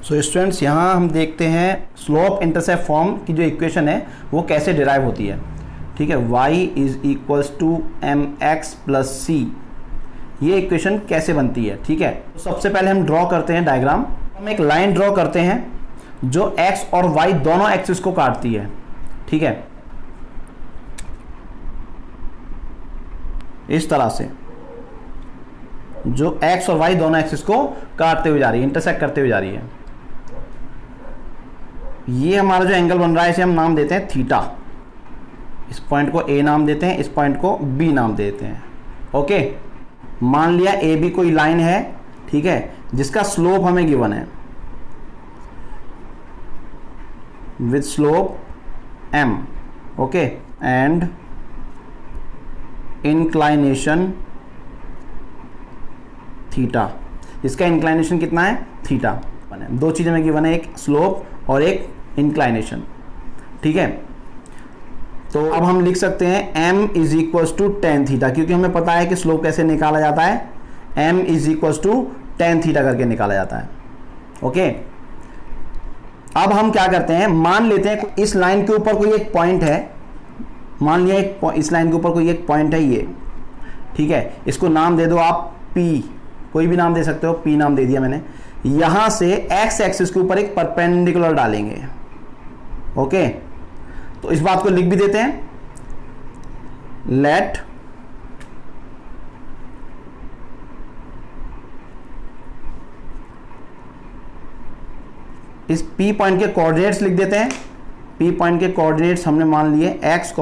So students, यहाँ हम देखते हैं स्लोप इंटरसेप्ट फॉर्म की जो इक्वेशन है वो कैसे डिराइव होती है। ठीक है, y is equals to mx plus c, ये इक्वेशन कैसे बनती है। ठीक है, तो सबसे पहले हम ड्रॉ करते हैं डायग्राम। हम एक लाइन ड्रॉ करते हैं जो x और y दोनों एक्सिस को काटती है। ठीक है, इस तरह से जो x और y दोनों एक्सिस को काटते हुए जा रही है, इंटरसेक्ट करते हुए जा रही है। ये हमारा जो एंगल बन रहा है इसे हम नाम देते हैं थीटा। इस पॉइंट को A नाम देते हैं, इस पॉइंट को B नाम देते हैं। ओके, मान लिया AB कोई लाइन है, ठीक है, जिसका स्लोप हमें गिवन है with slope m, okay, and inclination theta. इसका इंक्लाइनेशन कितना है, थीटा। दो चीजें में गिवन है, एक स्लोप और एक इंक्लाइनेशन। ठीक है, तो अब हम लिख सकते हैं m is equals to ten theta, क्योंकि हमें पता है कि स्लोप कैसे निकाला जाता है, m is equals to ten theta करके निकाला जाता है। ओके, अब हम क्या करते हैं, मान लेते हैं इस लाइन के ऊपर कोई एक पॉइंट है, मान लिया इस लाइन के ऊपर कोई एक पॉइंट है ये। ठीक है, इसको नाम दे दो आप P, कोई भी नाम दे सकते हो, P नाम दे दिया मैंने। यहां से x एक्सिस के ऊपर एक परपेंडिकुलर डालेंगे। ओके, तो इस बात को लिख भी देते हैं, लेट इस P पॉइंट के कोऑर्डिनेट्स लिख देते हैं। P पॉइंट के कोऑर्डिनेट्स हमने मान लिए x,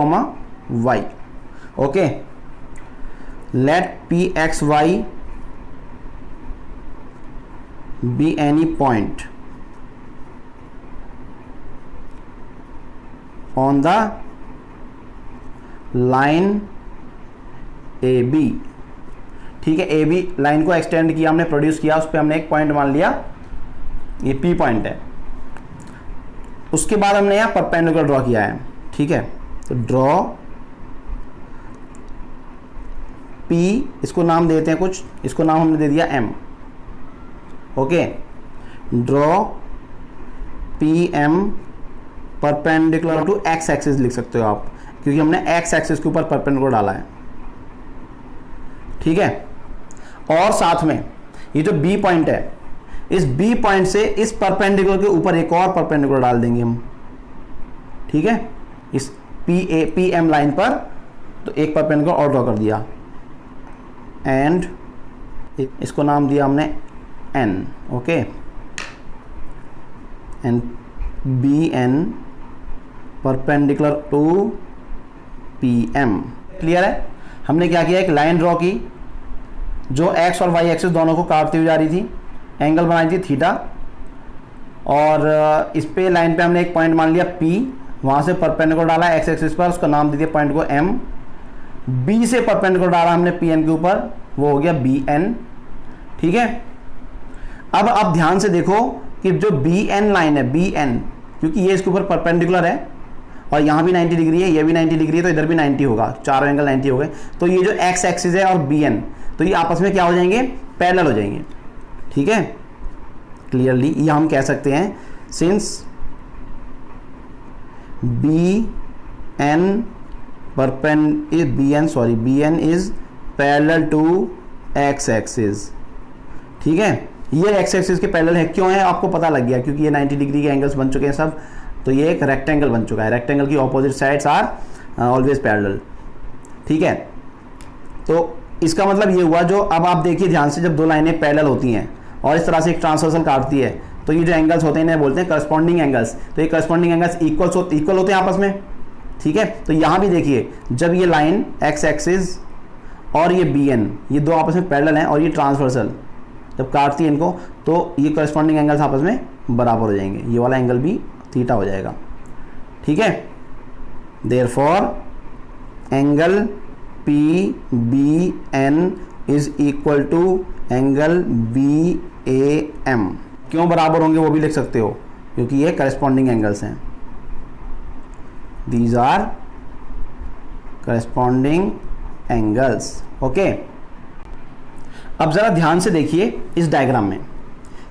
y। Okay, let Pxy be any point on the line AB। ठीक है, AB लाइन को एक्सटेंड किया हमने, प्रोड्यूस किया, उस पर हमने एक पॉइंट मान लिया, ये P पॉइंट है। उसके बाद हमने यहाँ परपेंडिकुलर ड्रॉ किया है। ठीक है, तो ड्रॉ P, इसको नाम देते हैं कुछ, इसको नाम हमने दे दिया M। Okay, draw PM perpendicular to x axis लिख सकते हो आप, क्योंकि हमने x एक्सिस के ऊपर परपेंडिकुलर डाला है। ठीक है, और साथ में ये जो B पॉइंट है, इस B पॉइंट से इस परपेंडिकुलर के ऊपर एक और परपेंडिकुलर डाल देंगे हम। ठीक है, इस PM लाइन पर तो एक परपेंडिकुलर और ड्रॉ कर दिया, एंड इसको नाम दिया हमने N। Okay, and BN perpendicular to PM। Clear है, हमने क्या किया, एक लाइन ड्रॉ की जो x और y एक्सिस दोनों को काटती हुई जा रही थी, एंगल बनाई थी थीटा, और इस पे लाइन पे हमने एक पॉइंट मान लिया P, वहां से परपेंडिकुलर डाला x एक्सिस पर, उसका नाम दे दिया पॉइंट को M। B से परपेंडिकुलर डाला हमने PN के ऊपर, वो हो गया BN। ठीक है, अब आप ध्यान से देखो कि जो BN लाइन है, BN, क्योंकि ये इसके ऊपर परपेंडिकुलर है और यहाँ भी 90 डिग्री है, ये भी 90 डिग्री है, तो इधर भी 90 होगा, चारों एंगल 90 हो गए। तो ये जो x एक्सिस है और BN, तो ये आपस में क्या हो जाएंगे, पैरेलल हो जाएंगे। ठीक है, क्लियरली ये हम कह सकते हैं, since BN is parallel to x axis. ठीक है, ये x एक्सिस के पैरेलल है, क्यों है आपको पता लग गया, क्योंकि ये 90 डिग्री के एंगल्स बन चुके हैं सब, तो ये एक रेक्टेंगल बन चुका है। रेक्टेंगल की opposite sides are always parallel. ठीक है, तो इसका मतलब ये हुआ, जो अब आप देखिए ध्यान से, जब दो लाइनें पैरेलल होती हैं और इस तरह से एक ट्रांसवर्सल काटती है, तो ये जो एंगल्स होते हैं इन्हें बोलते हैं करस्पॉन्डिंग एंगल्स। तो ये करस्पॉन्डिंग एंगल्स इक्वल होते हैं आपस में। ठीक है, तो यहाँ भी देखिए, जब ये लाइन x एक्सिस और ये BN, ये दो आपस में पैरेलल हैं और ये ट्रांसवर्सल जब काटती है इनको, तो ये करस्पॉन्डिंग एंगल्स आपस में बराबर हो जाएंगे, ये वाला एंगल भी थीटा हो जाएगा। ठीक है, therefore angle PBN is equal to angle BAM। क्यों बराबर होंगे वो भी लिख सकते हो, क्योंकि ये करस्पॉन्डिंग एंगल्स हैं। These are corresponding angles. Okay, अब जरा ध्यान से देखिए इस डायग्राम में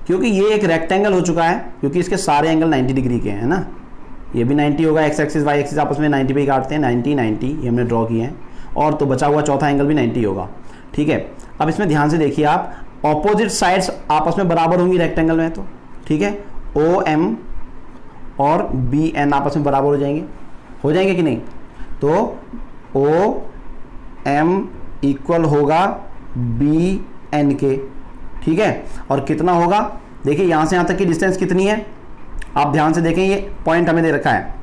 क्योंकि ये एक रेक्टेंगल हो चुका है, क्योंकि इसके सारे एंगल 90 डिग्री के हैं ना, ये भी 90 होगा, एक्स एक्सिस वाई एक्सिस आपस में 90 पे ही काटते हैं, 90 90 ये हमने ड्रॉ किए हैं, और तो बचा हुआ चौथा एंगल भी 90 होगा। ठीक है, अब इसमें ध्यान से देखिए आप, ऑपोजिट साइड्स आपस में बराबर होंगी रेक्टेंगल में, तो ठीक है, ओ एम और बी एन आपस में बराबर हो जाएंगे कि नहीं? तो ओ एम इक्वल होगा बी एन के, ठीक है, और कितना होगा, देखिए यहाँ से यहाँ तक की डिस्टेंस कितनी है, आप ध्यान से देखें, ये पॉइंट हमें दे रखा है,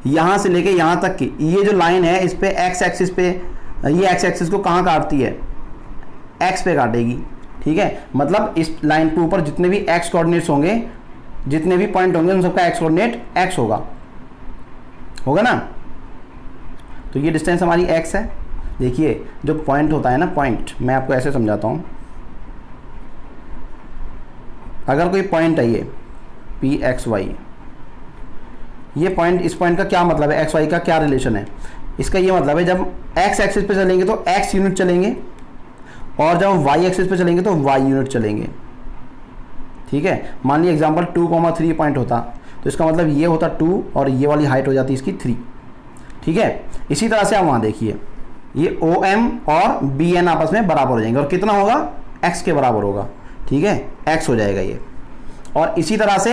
यहाँ से लेके यहाँ तक की ये जो लाइन है, इस पे एक्स एक्सिस पे, ये एक्स एक्सिस को कहाँ काटती है? एक्स पे काटेगी। ठीक है, मतलब इस लाइन के ऊपर जितने भी एक्स कोऑर्डिनेट्स होंगे, जितने भी पॉइंट होंगे, उन सबका एक्स कोऑर्डिनेट एक्स होगा ना। तो ये डिस्टेंस हमारी एक्स है। देखिए जो पॉइंट होता है ना, पॉइंट मैं आपको ऐसे समझाता हूँ, अगर कोई पॉइंट है ये पी एक्स वाई, ये पॉइंट, इस पॉइंट का क्या मतलब है, एक्स वाई का क्या रिलेशन है? इसका ये मतलब है जब एक्स एक्सिस पे चलेंगे तो एक्स यूनिट चलेंगे, और जब वाई एक्सिस पे चलेंगे तो वाई यूनिट चलेंगे। ठीक है, मान लीजिए एग्जांपल 2,3 पॉइंट होता, तो इसका मतलब ये होता 2 और ये वाली हाइट हो जाती इसकी 3। ठीक है, इसी तरह से आप वहाँ देखिए, ये ओ एम और बी एन आपस में बराबर हो जाएंगे, और कितना होगा? एक्स के बराबर होगा। ठीक है, एक्स हो जाएगा ये। और इसी तरह से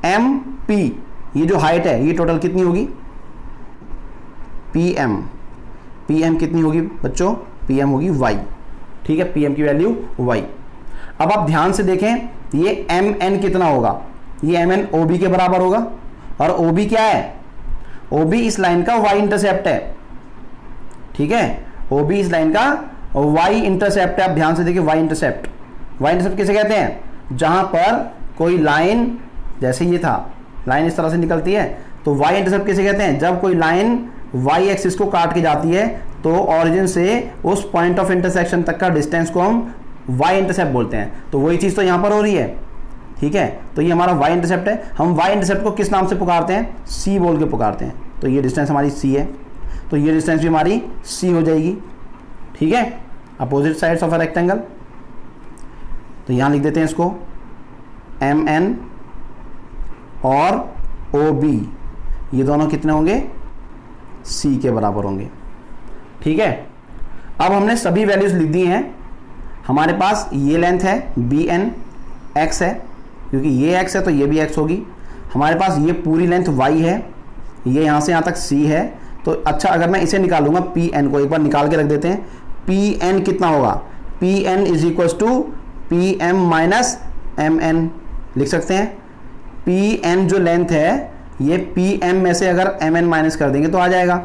एम पी, ये जो हाइट है, ये टोटल कितनी होगी? पी एम कितनी होगी बच्चों? पी एम होगी वाई। ठीक है, पी एम की वैल्यू वाई। अब आप ध्यान से देखें, ये एम एन कितना होगा? ये एम एन ओ बी के बराबर होगा, और ओ बी क्या है? ओ बी इस लाइन का वाई इंटरसेप्ट है। ठीक है, ओ बी इस लाइन का वाई इंटरसेप्ट है। आप ध्यान से देखिए, वाई इंटरसेप्ट किसे कहते हैं? जहां पर कोई लाइन, जैसे ये था, लाइन इस तरह से निकलती है, तो वाई इंटरसेप्ट किसे कहते हैं? जब कोई लाइन वाई एक्सिस को काट के जाती है, तो ऑरिजिन से उस पॉइंट ऑफ इंटरसेक्शन तक का डिस्टेंस को हम वाई इंटरसेप्ट बोलते हैं। तो वही चीज़ तो यहाँ पर हो रही है। ठीक है, तो ये हमारा वाई इंटरसेप्ट है। हम वाई इंटरसेप्ट को किस नाम से पुकारते हैं? सी बोल के पुकारते हैं। तो ये डिस्टेंस हमारी सी है, तो ये डिस्टेंस भी हमारी सी हो जाएगी। ठीक है, opposite sides of a rectangle. तो यहाँ लिख देते हैं इसको, एम एन और ओ बी, ये दोनों कितने होंगे? सी के बराबर होंगे। ठीक है, अब हमने सभी वैल्यूज लिख दी हैं। हमारे पास ये लेंथ है बी एन, एक्स है, क्योंकि ये एक्स है तो ये भी एक्स होगी। हमारे पास ये पूरी लेंथ वाई है, ये यहाँ से यहाँ तक सी है। तो अच्छा, अगर मैं इसे निकालूंगा, पी एन को एक बार निकाल के रख देते हैं। पी एन कितना होगा? P N is equal to P M minus M N लिख सकते हैं। पी एन जो लेंथ है, ये पी एम में से अगर एम एन माइनस कर देंगे तो आ जाएगा।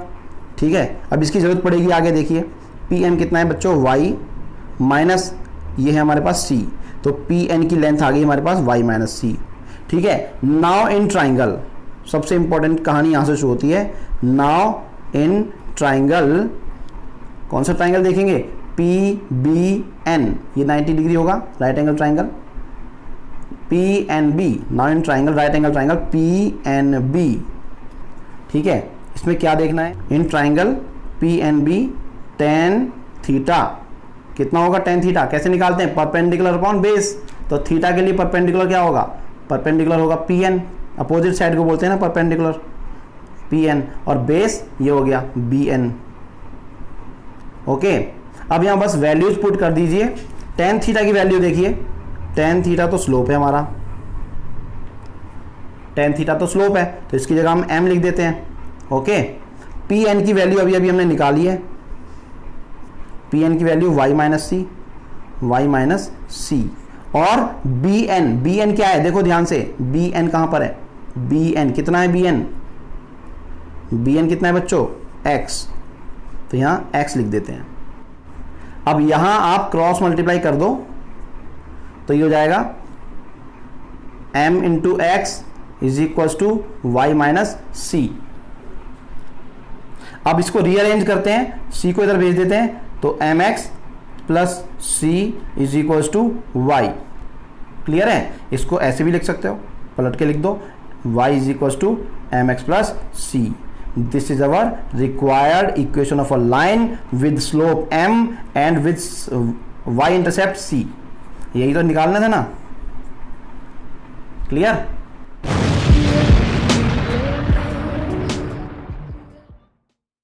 ठीक है, अब इसकी ज़रूरत पड़ेगी आगे। देखिए पी एम कितना है बच्चों? वाई माइनस ये है हमारे पास सी, तो पी एन की लेंथ आ गई हमारे पास वाई माइनस सी। ठीक है, नाउ इन ट्राइंगल, सबसे इंपॉर्टेंट कहानी यहाँ से शुरू होती है। नाउ इन ट्राइंगल, कौन सा ट्राइंगल देखेंगे? पी बी एन, ये 90 डिग्री होगा, right angle triangle. P N B, now in triangle, right angle triangle P N B. ठीक है, इसमें क्या देखना है? In triangle P N B, tan theta कितना होगा? टेन थीटा कैसे निकालते हैं? Perpendicular upon base. तो थीटा के लिए परपेंडिकुलर क्या होगा? परपेंडिकुलर होगा पी एन, अपोजिट साइड को बोलते हैं ना परपेंडिकुलर, पी एन, और बेस ये हो गया बी एन। ओके, अब यहाँ बस वैल्यूज पुट कर दीजिए। टेन थीटा की वैल्यू देखिए, टेन थीटा तो स्लोप है हमारा, टेन थीटा तो स्लोप है, तो इसकी जगह हम एम लिख देते हैं। ओके, पी एन की वैल्यू अभी अभी हमने निकाली है, पी एन की वैल्यू वाई माइनस सी, और बी एन क्या है? देखो ध्यान से, बी एन कहां पर है? बी एन कितना है? बी एन कितना है बच्चों? एक्स, तो यहां एक्स लिख देते हैं। अब यहां आप क्रॉस मल्टीप्लाई कर दो, तो ये हो जाएगा m into x is equal to y minus c. अब इसको रीअरेंज करते हैं, c को इधर भेज देते हैं, तो M X plus C is equal to Y. Clear है? इसको ऐसे भी लिख सकते हो, पलट के लिख दो, y is equal to M X plus C. This is our required equation of a line with slope m and with y intercept c। यही तो निकालना था ना, क्लियर।